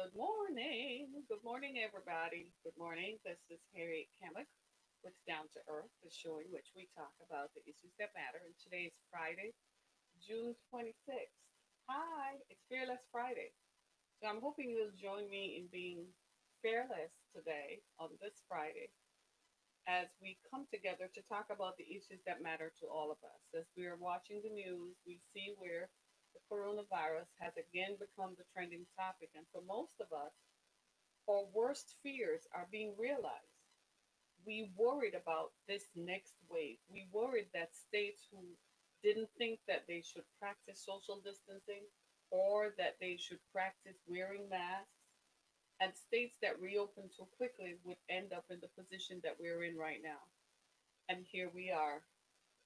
Good morning. Good morning, everybody. Good morning. This is Harriet Kemick with Down to Earth, the show in which we talk about the issues that matter. And today is Friday, June 26th. Hi, it's Fearless Friday. So I'm hoping you'll join me in being fearless today on this Friday as we come together to talk about the issues that matter to all of us. As we are watching the news, we see where the coronavirus has again become the trending topic. And for most of us, our worst fears are being realized. We worried about this next wave. We worried that states who didn't think that they should practice social distancing or that they should practice wearing masks and states that reopened too quickly would end up in the position that we're in right now. And here we are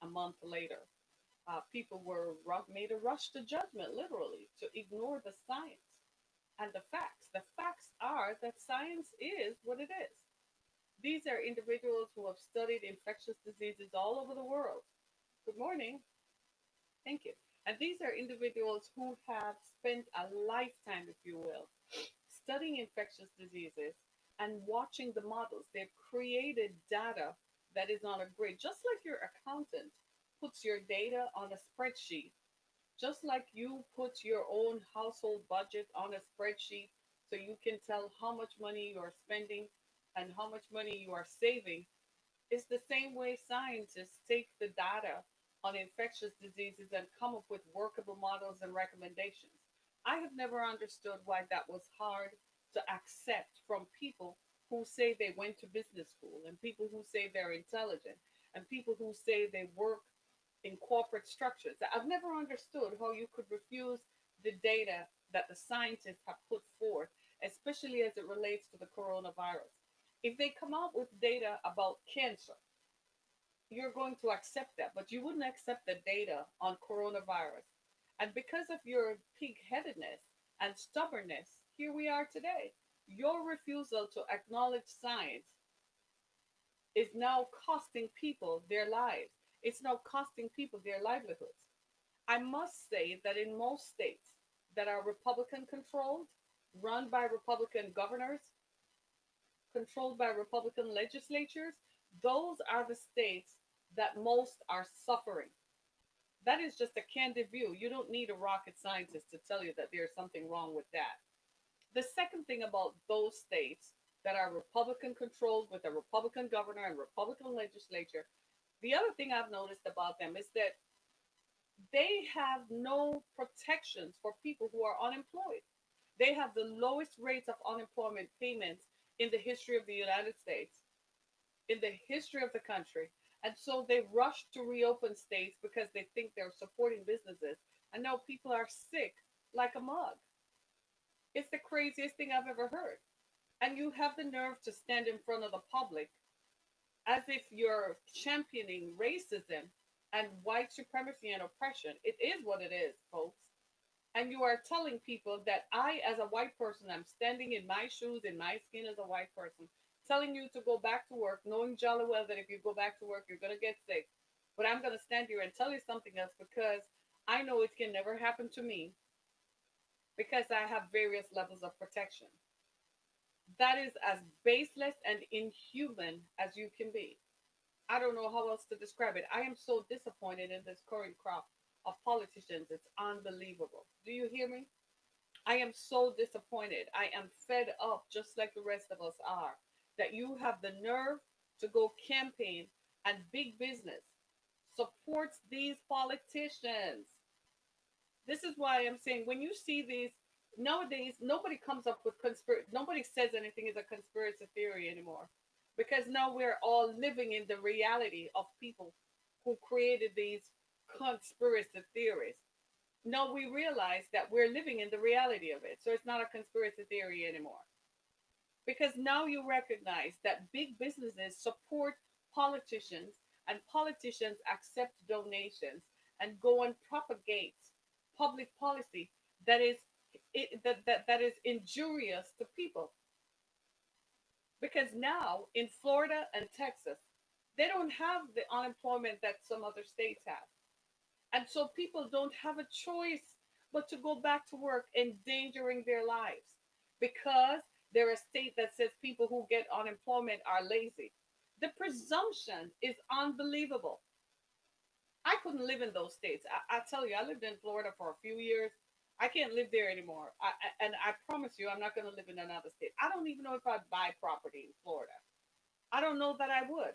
a month later. People were made a rush to judgment, literally, to ignore the science and the facts. The facts are that science is what it is. These are individuals who have studied infectious diseases all over the world. Good morning. Thank you. And these are individuals who have spent a lifetime, if you will, studying infectious diseases and watching the models. They've created data that is on a grid, just like your accountant puts your data on a spreadsheet, just like you put your own household budget on a spreadsheet so you can tell how much money you are spending and how much money you are saving. It's the same way scientists take the data on infectious diseases and come up with workable models and recommendations. I have never understood why that was hard to accept from people who say they went to business school and people who say they're intelligent and people who say they work in corporate structures. I've never understood how you could refuse the data that the scientists have put forth, especially as it relates to the coronavirus. If they come out with data about cancer, you're going to accept that, but you wouldn't accept the data on coronavirus. And because of your pig-headedness and stubbornness, here we are today. Your refusal to acknowledge science is now costing people their lives. It's now costing people their livelihoods. I must say that in most states that are Republican controlled, run by Republican governors, controlled by Republican legislatures, those are the states that most are suffering. That is just a candid view. You don't need a rocket scientist to tell you that there's something wrong with that. The second thing about those states that are Republican controlled with a Republican governor and Republican legislature, the other thing I've noticed about them is that they have no protections for people who are unemployed. They have the lowest rates of unemployment payments in the history of the United States, in the history of the country. And so they rush to reopen states because they think they're supporting businesses. And now people are sick like a mug. It's the craziest thing I've ever heard. And you have the nerve to stand in front of the public as if you're championing racism and white supremacy and oppression. It is what it is, folks. And you are telling people that I, as a white person, I'm standing in my shoes, in my skin as a white person, telling you to go back to work, knowing jolly well that if you go back to work, you're going to get sick. But I'm going to stand here and tell you something else because I know it can never happen to me because I have various levels of protection. That is as baseless and inhuman as you can be. I don't know how else to describe it. I am so disappointed in this current crop of politicians. It's unbelievable. Do you hear me? I am so disappointed. I am fed up, just like the rest of us are, that you have the nerve to go campaign and big business supports these politicians. This is why I'm saying when you see these nowadays, nobody comes up with nobody says anything is a conspiracy theory anymore because now we're all living in the reality of people who created these conspiracy theories. Now we realize that we're living in the reality of it. So it's not a conspiracy theory anymore. Because now you recognize that big businesses support politicians and politicians accept donations and go and propagate public policy that is that is injurious to people. Because now in Florida and Texas, they don't have the unemployment that some other states have. And so people don't have a choice but to go back to work, endangering their lives. because they're a state that says people who get unemployment are lazy. The presumption is unbelievable. I couldn't live in those states. I tell you, I lived in Florida for a few years. I can't live there anymore. And I promise you, I'm not going to live in another state. I don't even know if I'd buy property in Florida. I don't know that I would.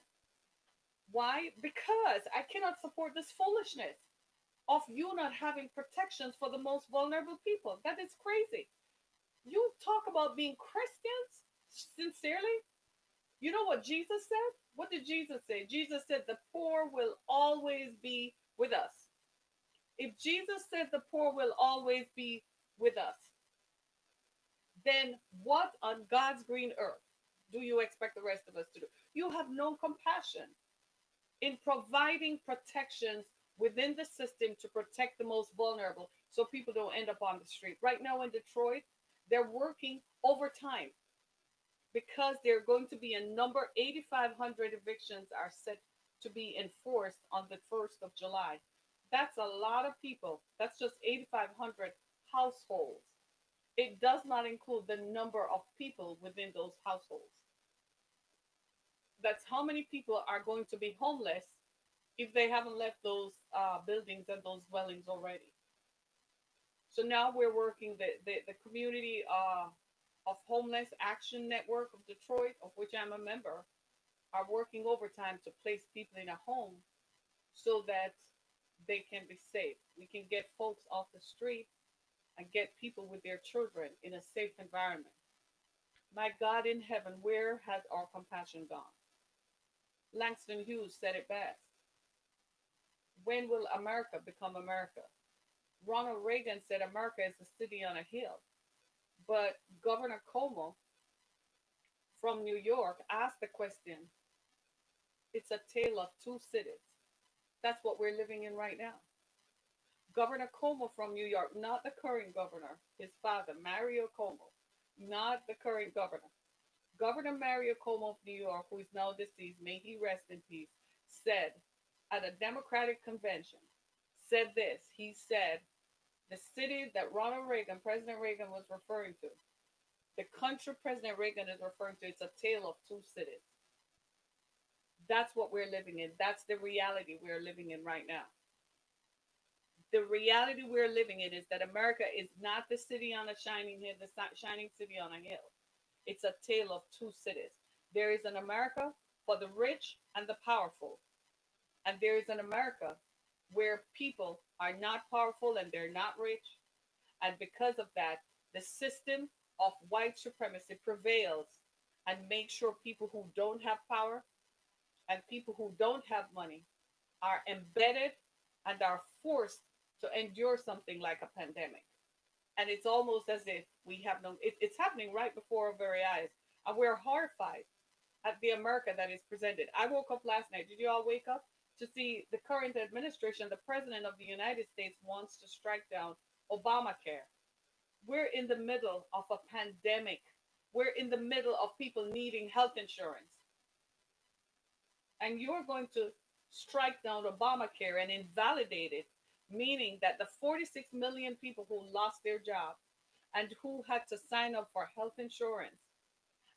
Why? Because I cannot support this foolishness of you not having protections for the most vulnerable people. That is crazy. You talk about being Christians sincerely. You know what Jesus said? What did Jesus say? Jesus said the poor will always be with us. If Jesus said the poor will always be with us, then what on God's green earth do you expect the rest of us to do? You have no compassion in providing protections within the system to protect the most vulnerable so people don't end up on the street. Right now in Detroit, they're working overtime because they're going to be a number 8,500 evictions are set to be enforced on the 1st of July. That's a lot of people. That's just 8,500 households. It does not include the number of people within those households. That's how many people are going to be homeless if they haven't left those buildings and those dwellings already. So now we're working the community of Homeless Action Network of Detroit, of which I'm a member, are working overtime to place people in a home so that they can be safe. We can get folks off the street and get people with their children in a safe environment. My God in heaven, where has our compassion gone? Langston Hughes said it best. When will America become America? Ronald Reagan said America is a city on a hill. But Governor Cuomo from New York asked the question, it's a tale of two cities. That's what we're living in right now. Governor Cuomo from New York, not the current governor, his father, Mario Cuomo, not the current governor. Governor Mario Cuomo of New York, who is now deceased, may he rest in peace, said at a Democratic convention, said this. He said, the city that Ronald Reagan, President Reagan, was referring to, the country President Reagan is referring to, it's a tale of two cities. That's what we're living in. That's the reality we're living in right now. The reality we're living in is that America is not the city on a shining hill, the shining city on a hill. It's a tale of two cities. There is an America for the rich and the powerful, and there is an America where people are not powerful and they're not rich, and because of that, the system of white supremacy prevails and makes sure people who don't have power and people who don't have money are embedded and are forced to endure something like a pandemic. And it's almost as if we have no, it's happening right before our very eyes. And we're horrified at the America that is presented. I woke up last night. Did you all wake up to see the current administration, the president of the United States wants to strike down Obamacare? We're in the middle of a pandemic. We're in the middle of people needing health insurance. And you're going to strike down Obamacare and invalidate it, meaning that the 46 million people who lost their job and who had to sign up for health insurance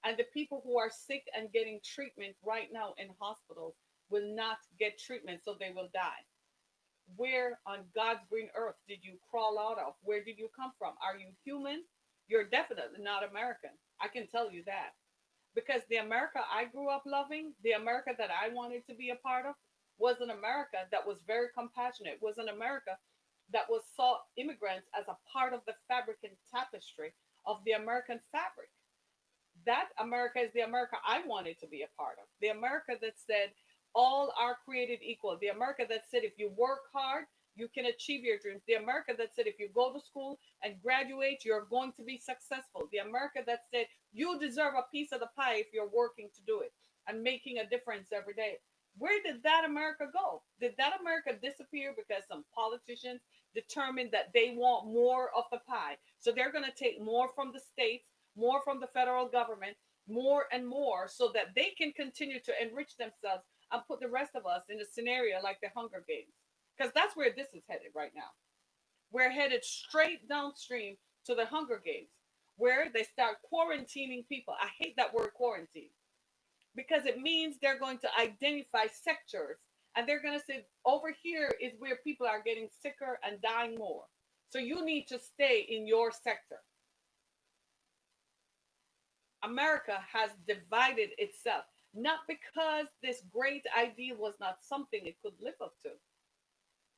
and the people who are sick and getting treatment right now in hospitals will not get treatment, so they will die. Where on God's green earth did you crawl out of? Where did you come from? Are you human? You're definitely not American. I can tell you that. Because the America I grew up loving, the America that I wanted to be a part of, was an America that was very compassionate, was an America that was saw immigrants as a part of the fabric and tapestry of the American fabric. That America is the America I wanted to be a part of. The America that said all are created equal. The America that said if you work hard, you can achieve your dreams. The America that said if you go to school and graduate, you're going to be successful. The America that said you deserve a piece of the pie if you're working to do it and making a difference every day. Where did that America go? Did that America disappear because some politicians determined that they want more of the pie? So they're going to take more from the states, more from the federal government, more and more so that they can continue to enrich themselves and put the rest of us in a scenario like the Hunger Games. Because that's where this is headed right now. We're headed straight downstream to the Hunger Games, where they start quarantining people. I hate that word quarantine because it means they're going to identify sectors and they're going to say, over here is where people are getting sicker and dying more. So you need to stay in your sector. America has divided itself, not because this great ideal was not something it could live up to,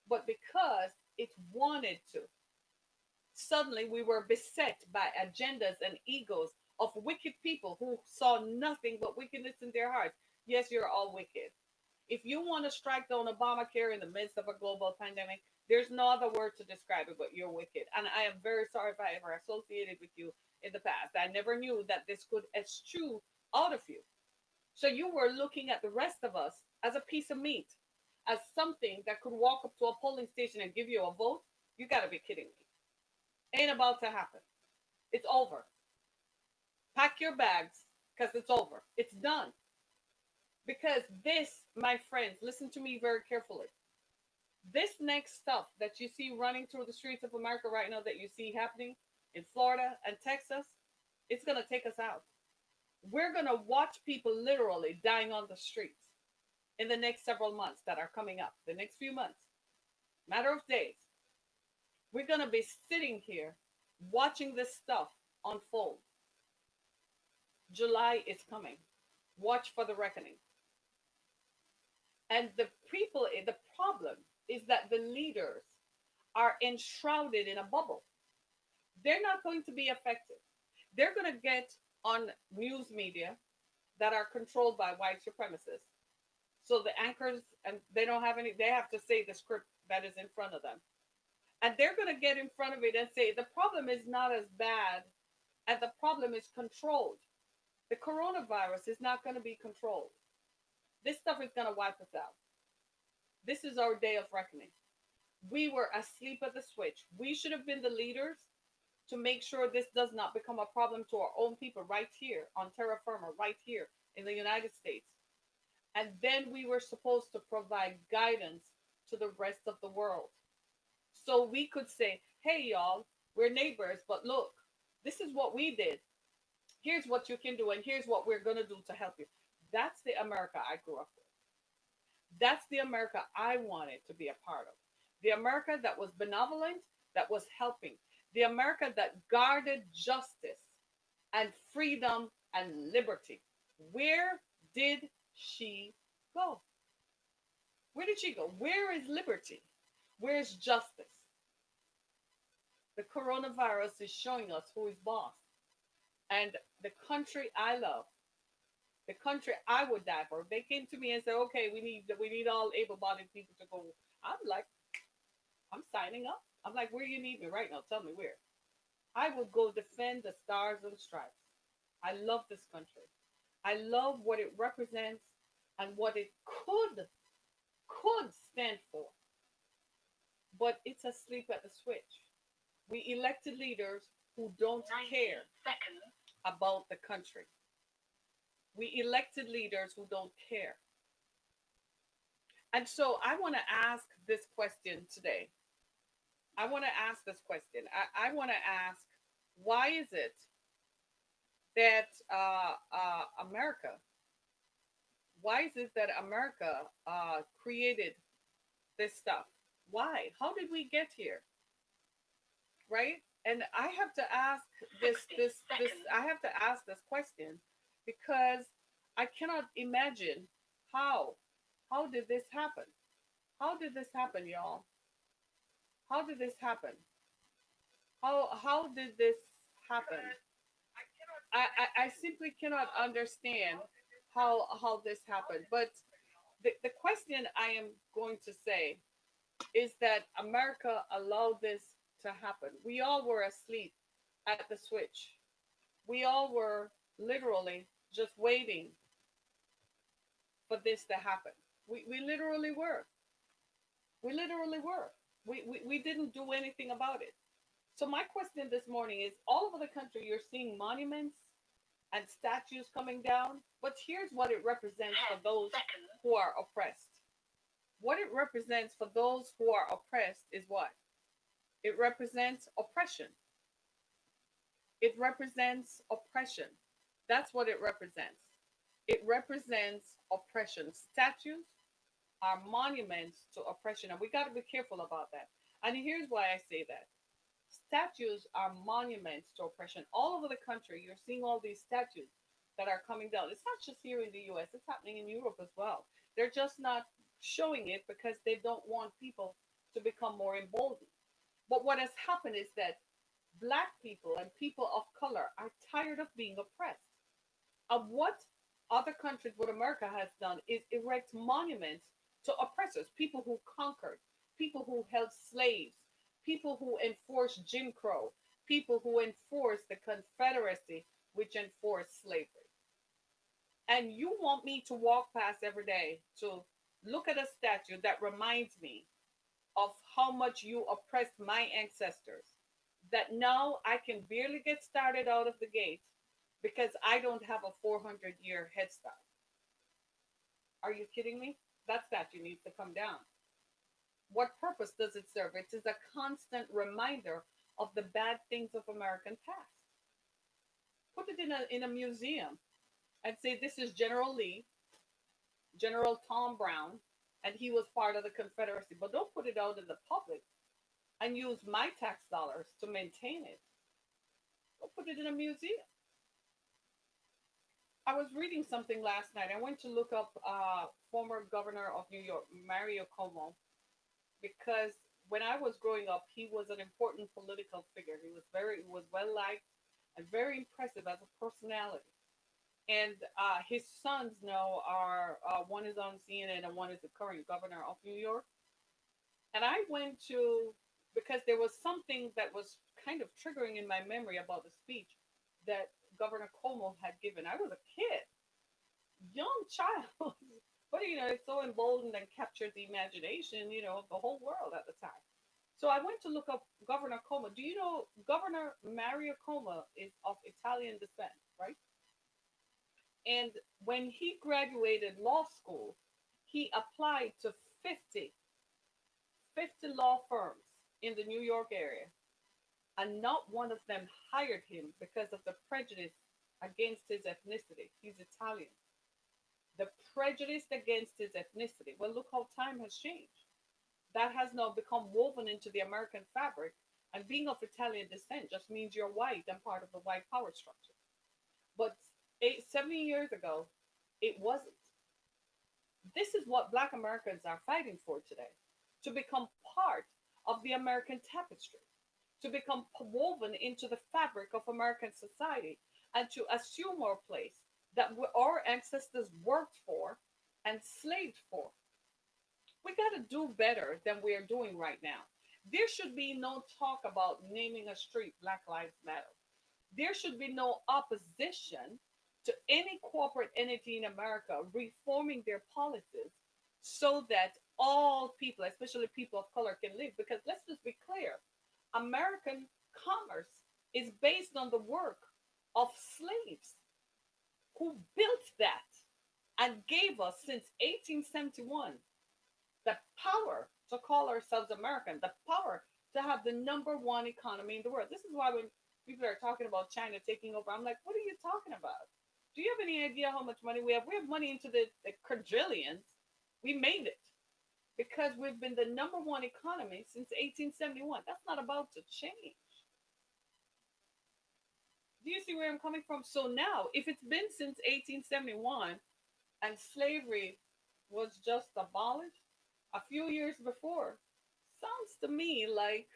but because it wanted to. Suddenly, we were beset by agendas and egos of wicked people who saw nothing but wickedness in their hearts. Yes, you're all wicked. If you want to strike down Obamacare in the midst of a global pandemic, there's no other word to describe it but you're wicked. And I am very sorry if I ever associated with you in the past. I never knew that this could eschew out of you. So you were looking at the rest of us as a piece of meat, as something that could walk up to a polling station and give you a vote. You got to be kidding me. Ain't about to happen. It's over. Pack your bags because it's over. It's done. Because this, my friends, listen to me very carefully. This next stuff that you see running through the streets of America right now, that you see happening in Florida and Texas, it's going to take us out. We're going to watch people literally dying on the streets in the next several months that are coming up, the next few months, matter of days. We're going to be sitting here watching this stuff unfold. July is coming. Watch for the reckoning. And the people, the problem is that the leaders are enshrouded in a bubble. They're not going to be affected. They're going to get on news media that are controlled by white supremacists. So the anchors, and they don't have any, they have to say the script that is in front of them. And they're going to get in front of it and say the problem is not as bad and the problem is controlled. The coronavirus is not going to be controlled. This stuff is going to wipe us out. This is our day of reckoning. We were asleep at the switch. We should have been the leaders to make sure this does not become a problem to our own people right here on terra firma, right here in the United States. And then we were supposed to provide guidance to the rest of the world. So we could say, hey, y'all, we're neighbors, but look, this is what we did. Here's what you can do, and here's what we're going to do to help you. That's the America I grew up with. That's the America I wanted to be a part of. The America that was benevolent, that was helping. The America that guarded justice and freedom and liberty. Where did she go? Where did she go? Where is liberty? Where is justice? The coronavirus is showing us who is boss. And the country I love, the country I would die for. If they came to me and said, "Okay, we need all able-bodied people to go," I'm like, I'm signing up. I'm like, where you need me right now? Tell me where. I would go defend the stars and stripes. I love this country. I love what it represents and what it could stand for. But it's asleep at the switch. We elected leaders who don't care about the country. We elected leaders who don't care. And so I want to ask this question today. I want to ask this question. I want to ask, why is it that America, why is it that America created this stuff? Why? How did we get here? Right? And I have to ask this I have to ask this question because I cannot imagine how how did this happen? How did this happen, y'all? How did this happen? How did this happen? I simply cannot understand how this happened. But the question I am going to say is that America allowed this to happen. We all were asleep at the switch. We all were literally just waiting for this to happen. We literally were. We literally were. We didn't do anything about it. So my question this morning is, all over the country you're seeing monuments and statues coming down, but here's what it represents for those who are oppressed. What it represents for those who are oppressed is what? It represents oppression. It represents oppression. That's what it represents. It represents oppression. Statues are monuments to oppression, and we got to be careful about that. And here's why I say that. Statues are monuments to oppression. All over the country, you're seeing all these statues that are coming down. It's not just here in the US, it's happening in Europe as well. They're just not showing it because they don't want people to become more emboldened. But what has happened is that black people and people of color are tired of being oppressed. And what other countries, what America has done, is erect monuments to oppressors, people who conquered, people who held slaves, people who enforced Jim Crow, people who enforced the Confederacy, which enforced slavery. And you want me to walk past every day to look at a statue that reminds me of how much you oppressed my ancestors, that now I can barely get started out of the gate because I don't have a 400-year head start. Are you kidding me? That statue needs to come down. What purpose does it serve? It is a constant reminder of the bad things of American past. Put it in a museum and say this is General Lee, General Tom Brown, and he was part of the Confederacy. But don't put it out in the public and use my tax dollars to maintain it. Don't put it in a museum. I was reading something last night. I went to look up former governor of New York, Mario Cuomo, because when I was growing up, he was an important political figure. He was well liked and very impressive as a personality. And his sons now are one is on CNN and one is the current governor of New York. And I went to because there was something that was kind of triggering in my memory about the speech that Governor Cuomo had given. I was a kid, young child, but it so emboldened and captured the imagination, of the whole world at the time. So I went to look up Governor Cuomo. Do you know Governor Mario Cuomo is of Italian descent, right? And when he graduated law school, he applied to 50, 50 law firms in the New York area, and not one of them hired him because of the prejudice against his ethnicity. He's Italian. The prejudice against his ethnicity. Well, look how time has changed. That has now become woven into the American fabric. And being of Italian descent just means you're white and part of the white power structure. But 70 years ago, it wasn't. This is what Black Americans are fighting for today, to become part of the American tapestry, to become woven into the fabric of American society, and to assume our place that our ancestors worked for and slaved for. We got to do better than we are doing right now. There should be no talk about naming a street Black Lives Matter. There should be no opposition to any corporate entity in America reforming their policies so that all people, especially people of color, can live. Because let's just be clear, American commerce is based on the work of slaves who built that and gave us since 1871 the power to call ourselves American, the power to have the number one economy in the world. This is why when people are talking about China taking over, I'm like, what are you talking about? Do you have any idea how much money we have? We have money into the quadrillions. We made it because we've been the number one economy since 1871. That's not about to change. Do you see where I'm coming from? So now, if it's been since 1871 and slavery was just abolished a few years before, sounds to me like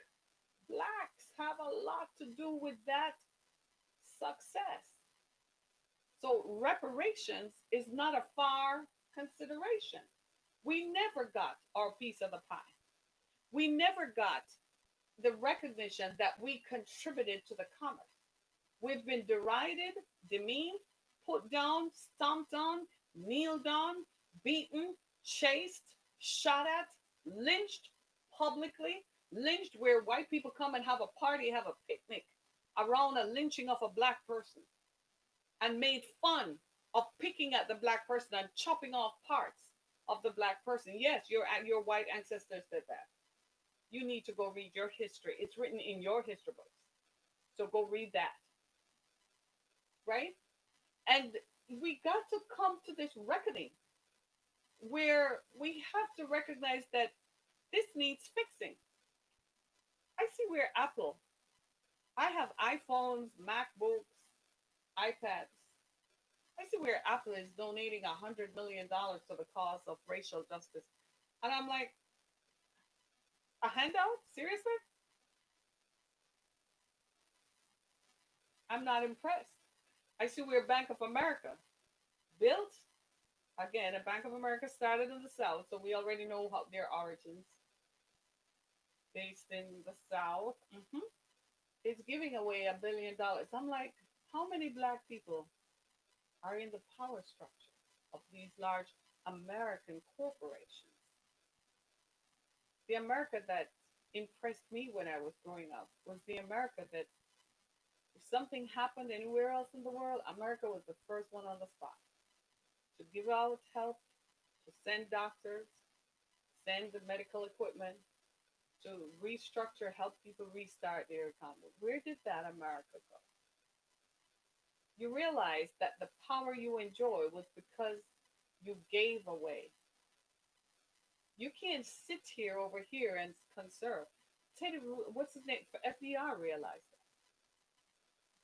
blacks have a lot to do with that success. So reparations is not a far consideration. We never got our piece of the pie. We never got the recognition that we contributed to the commerce. We've been derided, demeaned, put down, stomped on, kneeled on, beaten, chased, shot at, lynched publicly, lynched where white people come and have a party, have a picnic around a lynching of a black person, and made fun of picking at the black person and chopping off parts of the black person. Yes, your white ancestors did that. You need to go read your history. It's written in your history books. So go read that. right? And we got to come to this reckoning where we have to recognize that this needs fixing. I see where Apple, I have iPhones, MacBooks, iPads. I see where Apple is donating $100 million to the cause of racial justice. And I'm like, a handout? Seriously? I'm not impressed. I see where Bank of America built, again, a Bank of America started in the South, so we already know how their origins, based in the South. It's giving away $1 billion. I'm like, how many black people are in the power structure of these large American corporations? The America that impressed me when I was growing up was the America that if something happened anywhere else in the world, America was the first one on the spot to give out help, to send doctors, send the medical equipment, to restructure, help people restart their economy. Where did that America go? You realize that the power you enjoy was because you gave away. You can't sit here over here and conserve. Teddy, what's his name? FDR realized that.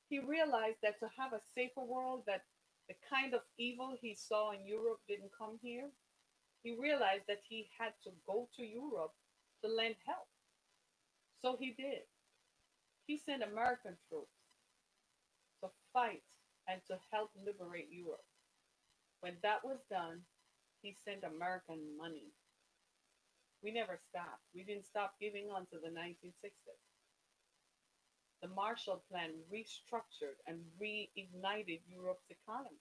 He realized that to have a safer world, that the kind of evil he saw in Europe didn't come here. He realized that he had to go to Europe to lend help. So he did. He sent American troops to fight and to help liberate Europe. When that was done, he sent American money. We never stopped. We didn't stop giving on to the 1960s. The Marshall Plan restructured and reignited Europe's economy.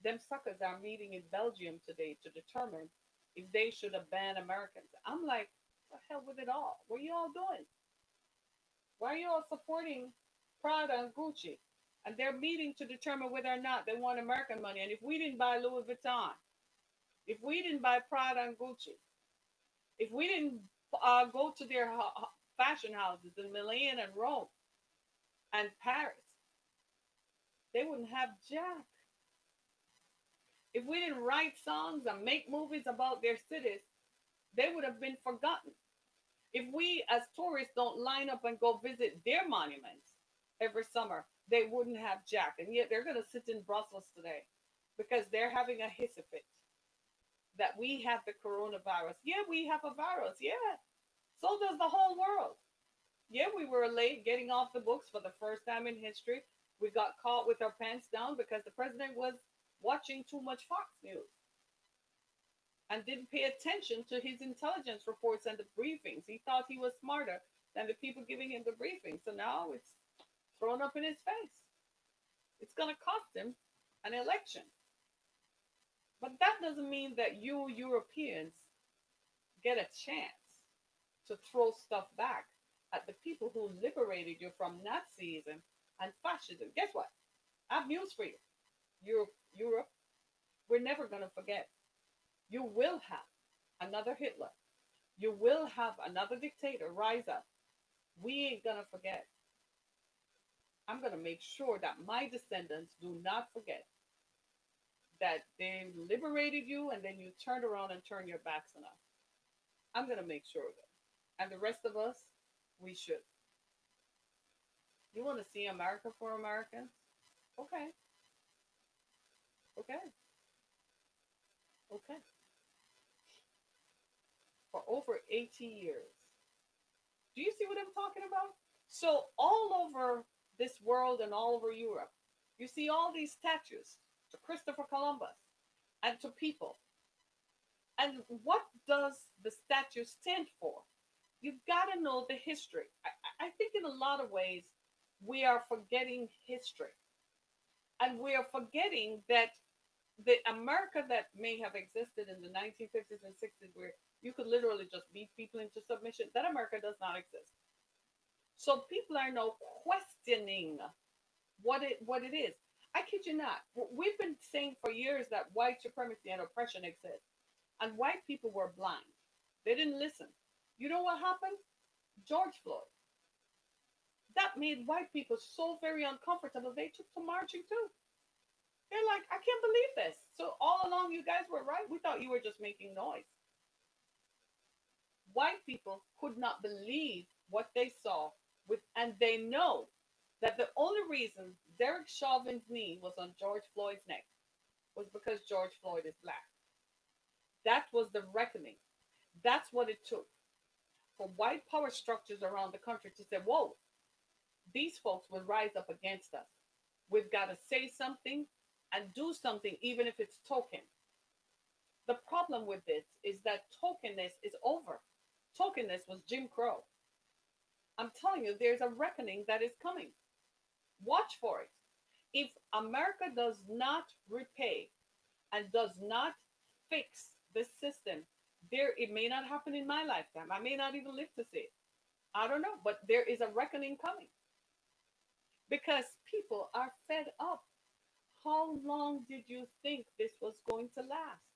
Them suckers are meeting in Belgium today to determine if they should ban Americans. I'm like, what the hell with it all? What are you all doing? Why are you all supporting Prada and Gucci? And they're meeting to determine whether or not they want American money. And if we didn't buy Louis Vuitton, if we didn't buy Prada and Gucci, if we didn't go to their fashion houses in Milan and Rome and Paris, they wouldn't have Jack. If we didn't write songs and make movies about their cities, they would have been forgotten. If we as tourists don't line up and go visit their monuments every summer, they wouldn't have Jack. And yet they're going to sit in Brussels today because they're having a hissy fit that we have the coronavirus. Yeah, we have a virus. Yeah. So does the whole world. Yeah, we were late getting off the books for the first time in history. We got caught with our pants down because the president was watching too much Fox News and didn't pay attention to his intelligence reports and the briefings. He thought he was smarter than the people giving him the briefings. So now it's thrown up in his face. It's going to cost him an election. But that doesn't mean that you Europeans get a chance to throw stuff back at the people who liberated you from Nazism and fascism. Guess what? I have news for you. Europe, we're never going to forget. You will have another Hitler. You will have another dictator rise up. We ain't going to forget. I'm going to make sure that my descendants do not forget that they liberated you and then you turned around and turned your backs on us. I'm going to make sure of it. And the rest of us, we should. You want to see America for Americans? Okay. Okay. Okay. For over 80 years. Do you see what I'm talking about? So, all over this world and all over Europe, you see all these statues to Christopher Columbus and to people. And what does the statue stand for? You've got to know the history. I think in a lot of ways, we are forgetting history. And we are forgetting that the America that may have existed in the 1950s and 60s, where you could literally just beat people into submission, that America does not exist. So people are now questioning what it is. I kid you not. We've been saying for years that white supremacy and oppression exists, and white people were blind. They didn't listen. You know what happened? George Floyd. That made white people so very uncomfortable. They took to marching too. They're like, I can't believe this. So all along, you guys were right. We thought you were just making noise. White people could not believe what they saw, and they know that the only reason Derek Chauvin's knee was on George Floyd's neck was because George Floyd is black. That was the reckoning. That's what it took for white power structures around the country to say, whoa, these folks will rise up against us. We've got to say something and do something, even if it's token. The problem with this is that tokenness is over. Tokenness was Jim Crow. I'm telling you, there's a reckoning that is coming. Watch for it. If America does not repay and does not fix this system, there it may not happen in my lifetime. I may not even live to see it. I don't know, but there is a reckoning coming because people are fed up. How long did you think this was going to last?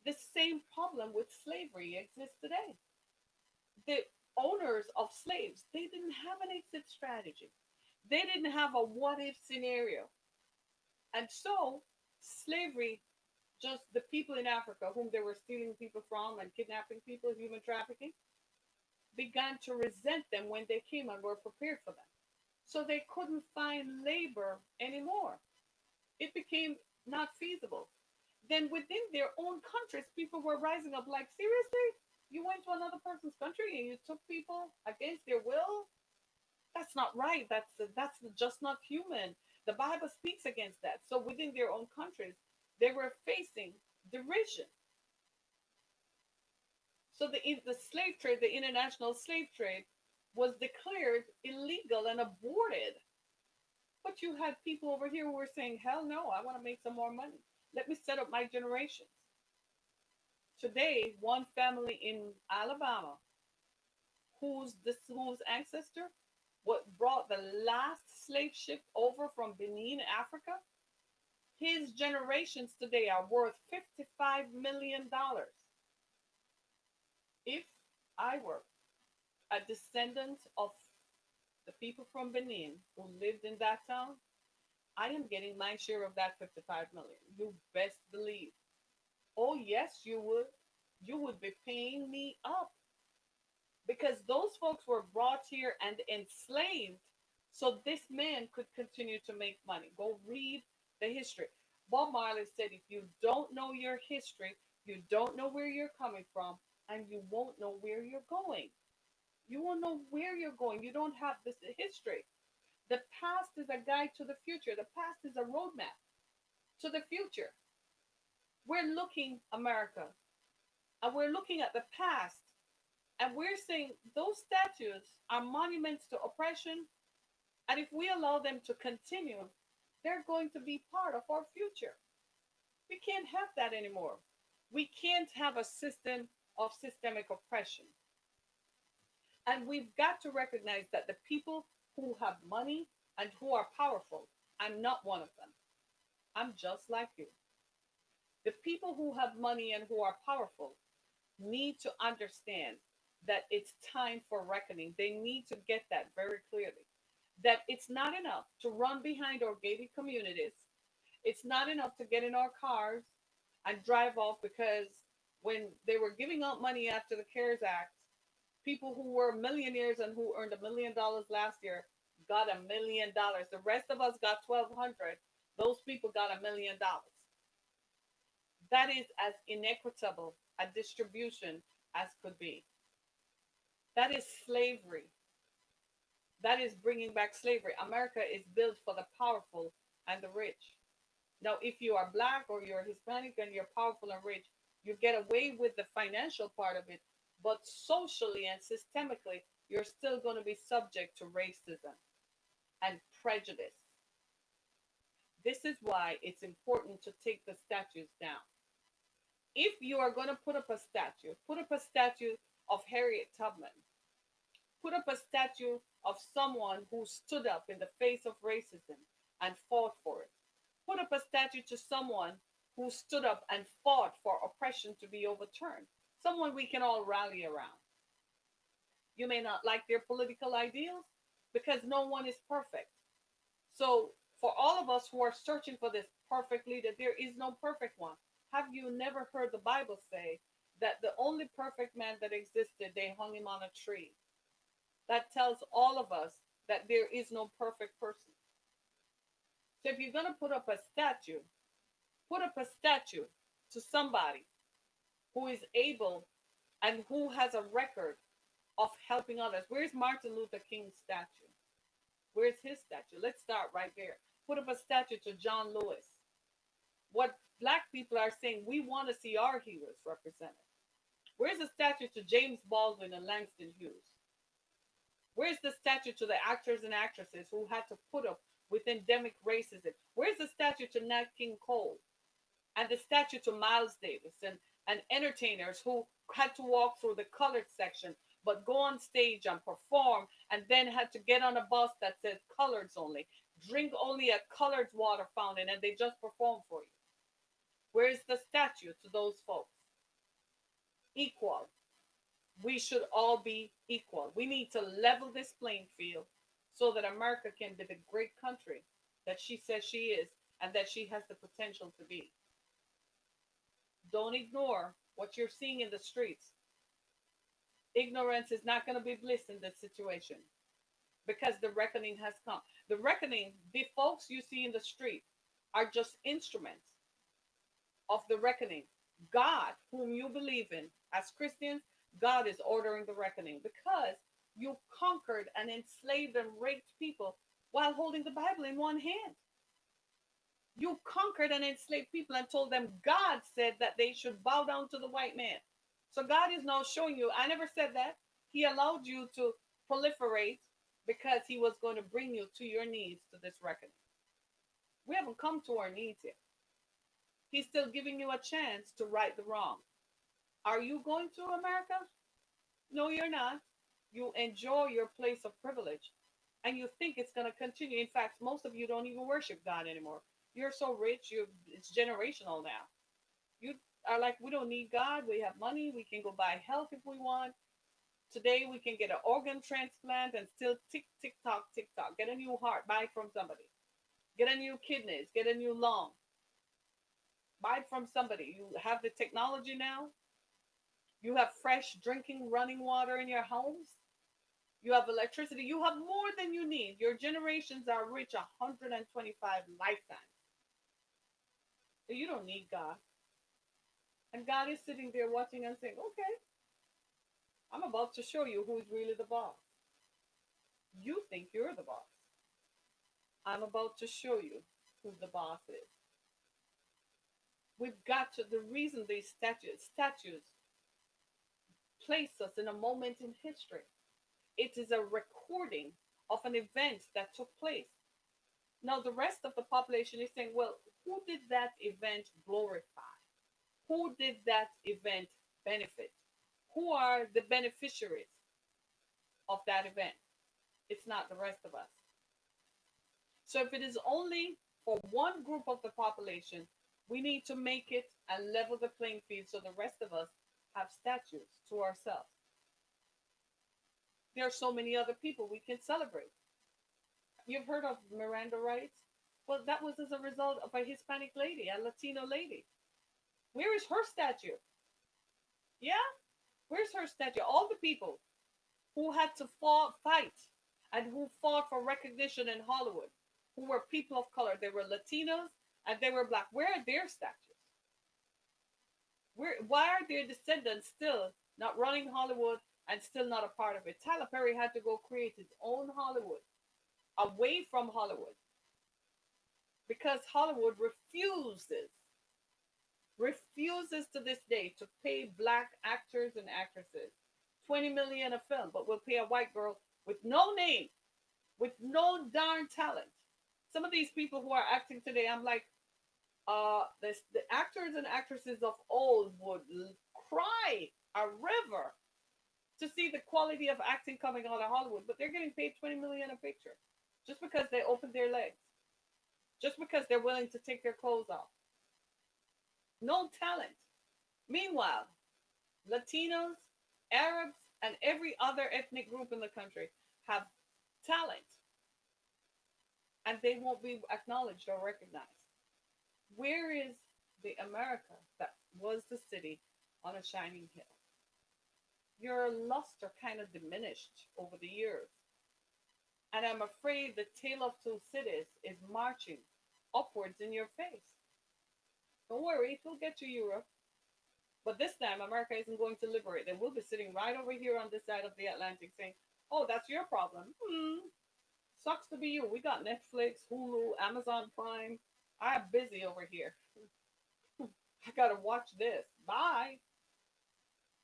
The same problem with slavery exists today. The owners of slaves, they didn't have an exit strategy. They didn't have a what if scenario. And so slavery, just the people in Africa whom they were stealing people from and kidnapping people, human trafficking, began to resent them when they came and were prepared for them. So they couldn't find labor anymore. It became not feasible. Then within their own countries, people were rising up like, seriously? You went to another person's country and you took people against their will? That's not right. That's just not human. The Bible speaks against that. So within their own countries, they were facing derision. So the slave trade, the international slave trade, was declared illegal and aborted. But you had people over here who were saying, hell no, I want to make some more money. Let me set up my generations. Today, one family in Alabama whose ancestor what brought the last slave ship over from Benin, Africa, his generations today are worth $55 million. If I were a descendant of the people from Benin who lived in that town, I am getting my share of that 55 million. You best believe. Oh yes, you would. You would be paying me up because those folks were brought here and enslaved so this man could continue to make money. Go read the history. Bob Marley said, if you don't know your history, you don't know where you're coming from, and you won't know where you're going. You won't know where you're going. You don't have this history. The past is a guide to the future. The past is a roadmap to the future. We're looking, America, and we're looking at the past, and we're saying those statues are monuments to oppression. And if we allow them to continue, they're going to be part of our future. We can't have that anymore. We can't have a system of systemic oppression. And we've got to recognize that the people who have money and who are powerful, I'm not one of them. I'm just like you. The people who have money and who are powerful need to understand that it's time for reckoning. They need to get that very clearly. That it's not enough to run behind our gated communities. It's not enough to get in our cars and drive off because when they were giving out money after the CARES Act, people who were millionaires and who earned $1 million last year got $1 million. The rest of us got 1,200. Those people got $1 million. That is as inequitable a distribution as could be. That is slavery. That is bringing back slavery. America is built for the powerful and the rich. Now, if you are black or you're Hispanic and you're powerful and rich, you get away with the financial part of it, but socially and systemically, you're still going to be subject to racism and prejudice. This is why it's important to take the statues down. If you are going to put up a statue of Harriet Tubman, put up a statue of someone who stood up in the face of racism and fought for it. Put up a statue to someone who stood up and fought for oppression to be overturned. Someone we can all rally around. You may not like their political ideals, because no one is perfect. So, for all of us who are searching for this perfect leader, there is no perfect one. Have you never heard the Bible say that the only perfect man that existed, they hung him on a tree? That tells all of us that there is no perfect person. So, if you're going to put up a statue to somebody who is able and who has a record of helping others. Where's Martin Luther King's statue? Where's his statue? Let's start right there. Put up a statue to John Lewis. What black people are saying, we want to see our heroes represented. Where's the statue to James Baldwin and Langston Hughes? Where's the statue to the actors and actresses who had to put up with endemic racism? Where's the statue to Nat King Cole and the statue to Miles Davis and entertainers who had to walk through the colored section but go on stage and perform and then had to get on a bus that said coloreds only, drink only a colored water fountain, and they just perform for you? Where's the statue to those folks? Equal. We should all be equal. We need to level this playing field so that America can be the great country that she says she is and that she has the potential to be. Don't ignore what you're seeing in the streets. Ignorance is not going to be bliss in this situation because the reckoning has come. The reckoning, the folks you see in the street are just instruments of the reckoning. God, whom you believe in as Christians, God is ordering the reckoning because you conquered and enslaved and raped people while holding the Bible in one hand. You conquered and enslaved people and told them God said that they should bow down to the white man. So God is now showing you, I never said that. He allowed you to proliferate because he was going to bring you to your knees to this reckoning. We haven't come to our knees yet. He's still giving you a chance to right the wrong. Are you going to America? No, you're not. You enjoy your place of privilege and you think it's going to continue. In fact, most of you don't even worship God anymore. You're so rich, it's generational now. You are like, we don't need God. We have money. We can go buy health if we want. Today, we can get an organ transplant and still tick tock, tick tock. Get a new heart, buy it from somebody. Get a new kidneys, get a new lung. Buy it from somebody. You have the technology now. You have fresh drinking running water in your homes. You have electricity. You have more than you need. Your generations are rich 125 lifetimes. So you don't need God. And God is sitting there watching and saying, okay, I'm about to show you who's really the boss. You think you're the boss. I'm about to show you who the boss is. We've got to, the reason these statues place us in a moment in history. It is a recording of an event that took place. Now, the rest of the population is saying, well, who did that event glorify? Who did that event benefit? Who are the beneficiaries of that event? It's not the rest of us. So if it is only for one group of the population, we need to make it and level the playing field so the rest of us have statues to ourselves. There are so many other people we can celebrate. You've heard of Miranda rights? Well, that was as a result of a Hispanic lady, a Latino lady. Where is her statue? Yeah? Where's her statue? All the people who had to fight and who fought for recognition in Hollywood, who were people of color. They were Latinos and they were black. Where are their statues? Why are their descendants still not running Hollywood and still not a part of it? Tyler Perry had to go create his own Hollywood away from Hollywood because Hollywood refuses to this day to pay black actors and actresses 20 million a film, but will pay a white girl with no name, with no darn talent. Some of these people who are acting today, I'm like, the actors and actresses of old would cry a river to see the quality of acting coming out of Hollywood, but they're getting paid 20 million a picture just because they open their legs, just because they're willing to take their clothes off. No talent. Meanwhile, Latinos, Arabs, and every other ethnic group in the country have talent, and they won't be acknowledged or recognized. Where is the America that was the city on a shining hill? Your luster kind of diminished over the years. And I'm afraid the tale of two cities is marching upwards in your face. Don't worry, it will get to Europe. But this time, America isn't going to liberate. They will be sitting right over here on this side of the Atlantic saying, oh, that's your problem. Sucks to be you. We got Netflix, Hulu, Amazon Prime. I'm busy over here. I got to watch this. Bye.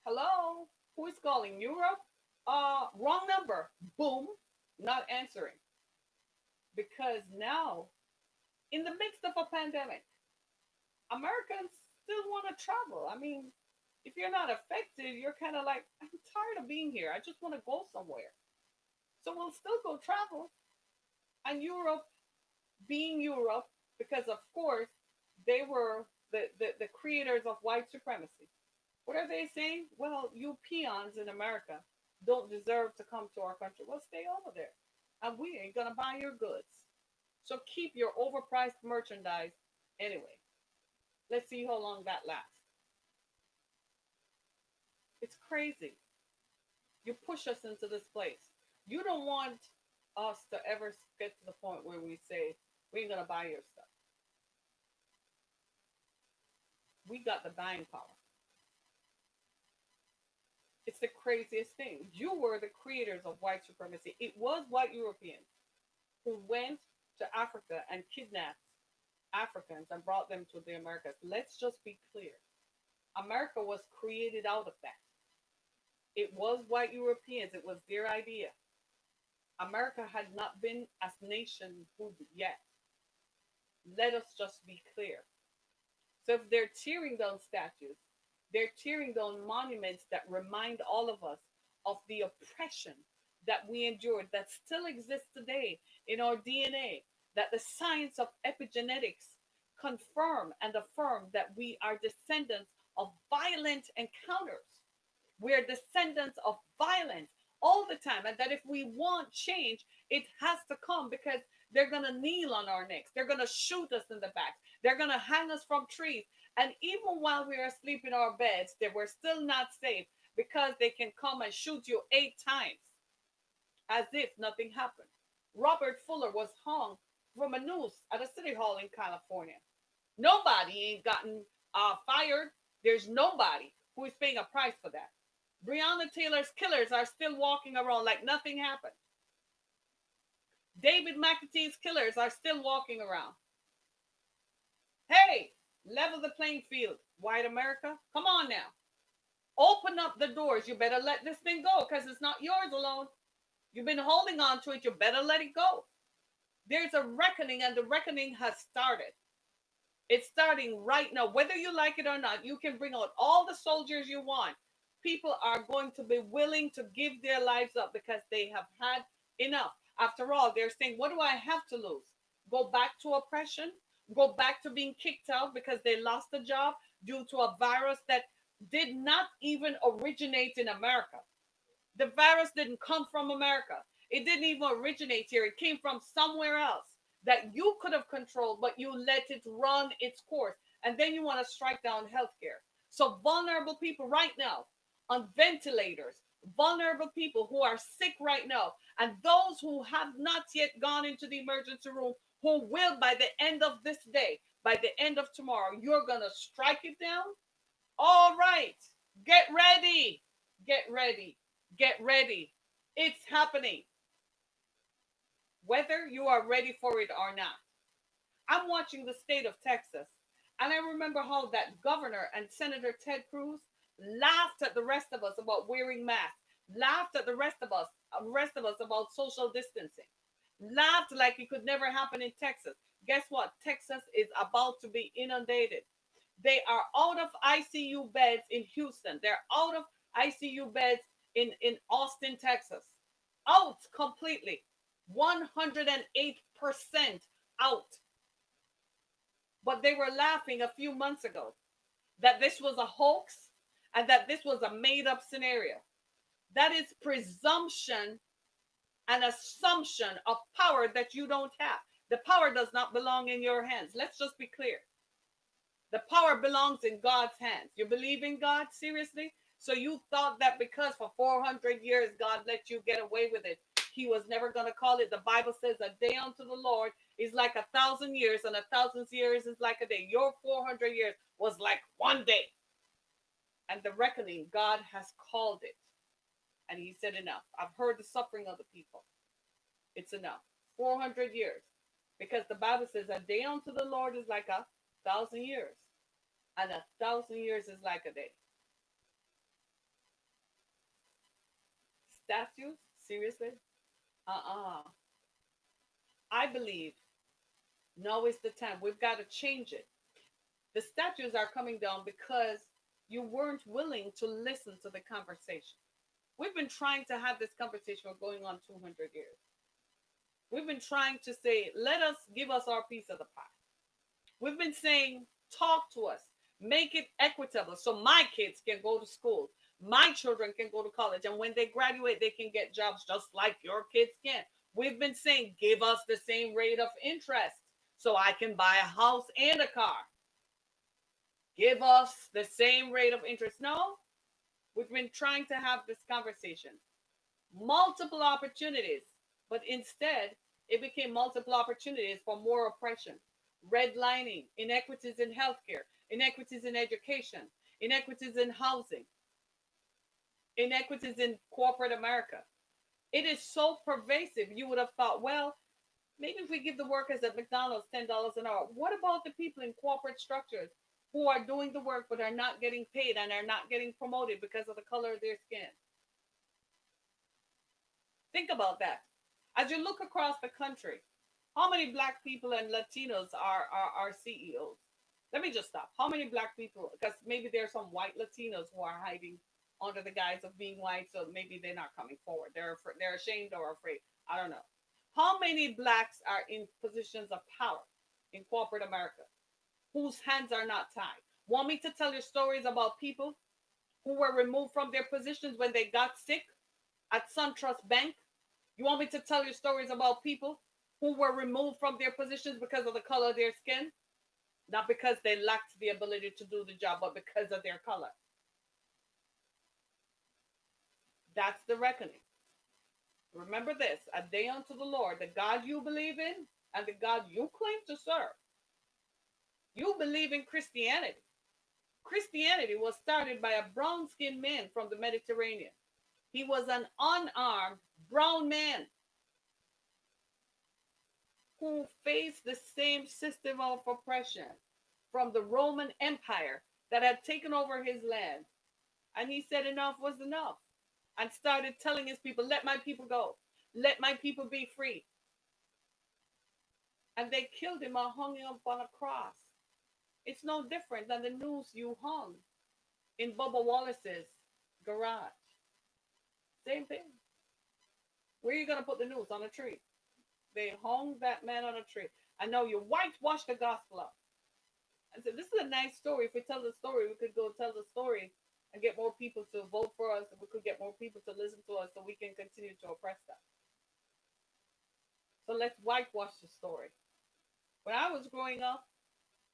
Hello? Who is calling? Europe? Wrong number. Boom. Not answering. Because now, in the midst of a pandemic, Americans still want to travel. I mean, if you're not affected, you're kind of like, I'm tired of being here. I just want to go somewhere. So we'll still go travel. And Europe, being Europe, because of course they were the creators of white supremacy. What are they saying? Well, you peons in America don't deserve to come to our country. Well, stay over there. And we ain't going to buy your goods. So keep your overpriced merchandise anyway. Let's see how long that lasts. It's crazy. You push us into this place. You don't want us to ever get to the point where we say, we ain't going to buy your stuff. We got the buying power. It's the craziest thing. You were the creators of white supremacy. It was white Europeans who went to Africa and kidnapped Africans and brought them to the Americas. Let's just be clear. America was created out of that. It was white Europeans. It was their idea. America had not been as nationhood yet. Let us just be clear. So if they're tearing down statues, they're tearing down monuments that remind all of us of the oppression that we endured that still exists today in our DNA, that the science of epigenetics confirm and affirm that we are descendants of violent encounters. We're descendants of violence all the time. And that if we want change, it has to come because they're going to kneel on our necks. They're going to shoot us in the back. They're going to hang us from trees. And even while we are asleep in our beds, they were still not safe because they can come and shoot you 8 times as if nothing happened. Robert Fuller was hung from a noose at a city hall in California. Nobody ain't gotten fired. There's nobody who is paying a price for that. Breonna Taylor's killers are still walking around like nothing happened. David McAtee's killers are still walking around. Hey, level the playing field, white America. Come on now. Open up the doors. You better let this thing go because it's not yours alone. You've been holding on to it. You better let it go. There's a reckoning, and the reckoning has started. It's starting right now. Whether you like it or not, you can bring out all the soldiers you want. People are going to be willing to give their lives up because they have had enough. After all, they're saying, what do I have to lose? Go back to oppression? Go back to being kicked out because they lost a job due to a virus that did not even originate in America. The virus didn't come from America. It didn't even originate here. It came from somewhere else that you could have controlled, but you let it run its course. And then you want to strike down healthcare. So vulnerable people right now on ventilators, vulnerable people who are sick right now, and those who have not yet gone into the emergency room, who will by the end of this day, by the end of tomorrow, you're going to strike it down. All right, get ready, get ready, get ready. It's happening. Whether you are ready for it or not. I'm watching the state of Texas, and I remember how that governor and Senator Ted Cruz laughed at the rest of us about wearing masks, laughed at the rest of us about social distancing, laughed like it could never happen in Texas. Guess what? Texas is about to be inundated. They are out of ICU beds in Houston. They're out of ICU beds in Austin, Texas. Out completely. 108% out. But they were laughing a few months ago that this was a hoax and that this was a made up scenario. That is presumption an assumption of power that you don't have. The power does not belong in your hands. Let's just be clear. The power belongs in God's hands. You believe in God? Seriously? So you thought that because for 400 years God let you get away with it, he was never going to call it. The Bible says a day unto the Lord is like 1,000 years, and 1,000 years is like a day. Your 400 years was like one day. And the reckoning, God has called it. And he said, enough. I've heard the suffering of the people. It's enough. 400 years. Because the Bible says a day unto the Lord is like 1,000 years. And 1,000 years is like a day. Statues? Seriously? Uh-uh. I believe now is the time. We've got to change it. The statues are coming down because you weren't willing to listen to the conversation. We've been trying to have this conversation for going on 200 years. We've been trying to say, let us give us our piece of the pie. We've been saying, talk to us, make it equitable so my kids can go to school, my children can go to college, and when they graduate, they can get jobs just like your kids can. We've been saying, give us the same rate of interest so I can buy a house and a car. Give us the same rate of interest. No, we've been trying to have this conversation. Multiple opportunities, but instead, it became multiple opportunities for more oppression, redlining, inequities in healthcare, inequities in education, inequities in housing, inequities in corporate America. It is so pervasive. You would have thought, well, maybe if we give the workers at McDonald's $10 an hour, what about the people in corporate structures who are doing the work but are not getting paid and are not getting promoted because of the color of their skin? Think about that. As you look across the country, how many black people and Latinos are CEOs? Let me just stop. How many black people? Because maybe there are some white Latinos who are hiding under the guise of being white, so maybe they're not coming forward. They're ashamed or afraid. I don't know. How many blacks are in positions of power in corporate America whose hands are not tied? Want me to tell you stories about people who were removed from their positions when they got sick at SunTrust Bank? You want me to tell you stories about people who were removed from their positions because of the color of their skin? Not because they lacked the ability to do the job, but because of their color. That's the reckoning. Remember this, a day unto the Lord, the God you believe in and the God you claim to serve. You believe in Christianity. Christianity was started by a brown skinned man from the Mediterranean. He was an unarmed brown man who faced the same system of oppression from the Roman Empire that had taken over his land. And he said enough was enough and started telling his people, let my people go, let my people be free. And they killed him or hung him up on a cross. It's no different than the noose you hung in Bubba Wallace's garage. Same thing. Where are you going to put the noose? On a tree. They hung that man on a tree. I know you whitewash the gospel up. I said, this is a nice story. If we tell the story, we could go tell the story and get more people to vote for us. And we could get more people to listen to us so we can continue to oppress them. So let's whitewash the story. When I was growing up,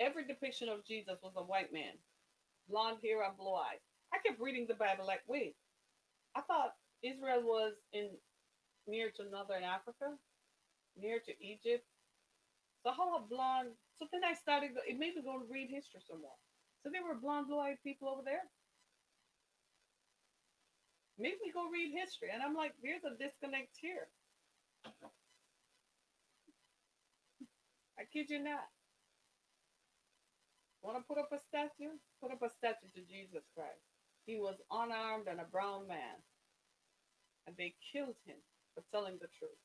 every depiction of Jesus was a white man, blonde hair and blue eyes. I kept reading the Bible like, wait, I thought Israel was in near to northern Africa, near to Egypt. So how a blonde? So then I started. It made me go read history some more. So there were blonde, blue-eyed people over there. Made me go read history, and I'm like, there's a disconnect here. I kid you not. Want to put up a statue? Put up a statue to Jesus Christ. He was unarmed and a brown man, and they killed him for telling the truth.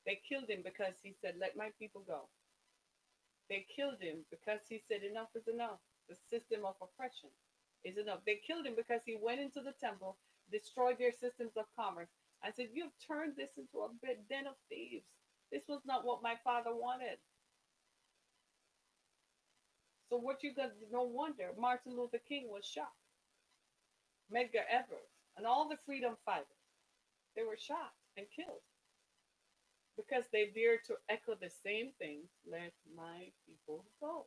They killed him because he said, "Let my people go." They killed him because he said, enough is enough. The system of oppression is enough. They killed him because he went into the temple, destroyed their systems of commerce, and said, you've turned this into a den of thieves. This was not what my father wanted. So what you got, no wonder Martin Luther King was shot. Medgar Evers and all the freedom fighters, they were shot and killed. because they dare to echo the same things. Let my people go.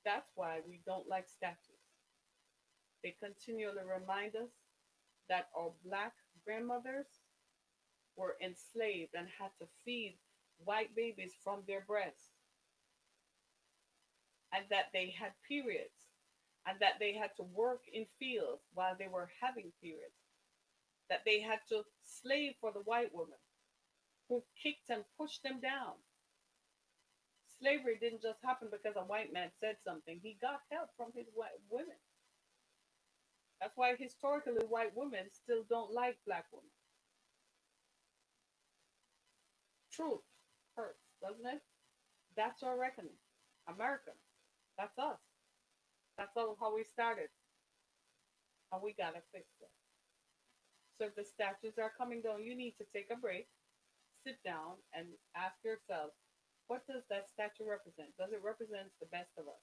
That's why we don't like statues. They continually remind us that our black grandmothers were enslaved and had to feed white babies from their breasts, and that they had periods, and that they had to work in fields while they were having periods, that they had to slave for the white woman who kicked and pushed them down. Slavery didn't just happen because a white man said something. He got help from his white women. That's why historically white women still don't like black women. Truth hurts, doesn't it? That's our reckoning. America, that's us. That's all how we started, and we gotta fix it. So if the statues are coming down, you need to take a break, sit down, and ask yourself, what does that statue represent? Does it represent the best of us?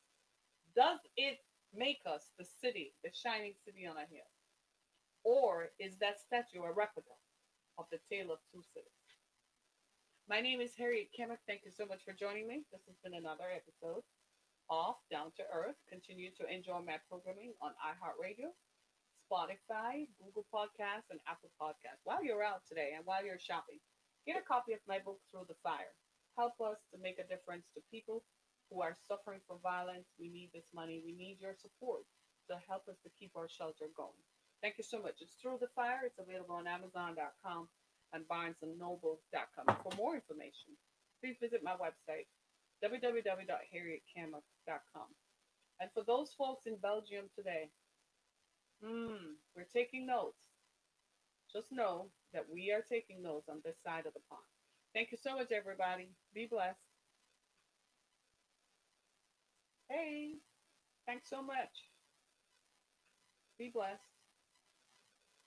Does it make us the city, the shining city on a hill? Or is that statue a replica of the tale of two cities? My name is Harriet Kimmick. Thank you so much for joining me. This has been another episode of Down to Earth. Continue to enjoy my programming on iHeartRadio, Spotify, Google Podcasts, and Apple Podcasts. While you're out today and while you're shopping, get a copy of my book, Through the Fire. Help us to make a difference to people who are suffering from violence. We need this money. We need your support to help us to keep our shelter going. Thank you so much. It's Through the Fire. It's available on Amazon.com and BarnesandNoble.com. For more information, please visit my website, www.harrietkammer.com. And for those folks in Belgium today, we're taking notes. Just know that we are taking notes on this side of the pond. Thank you so much, everybody. Be blessed. Hey, thanks so much. Be blessed.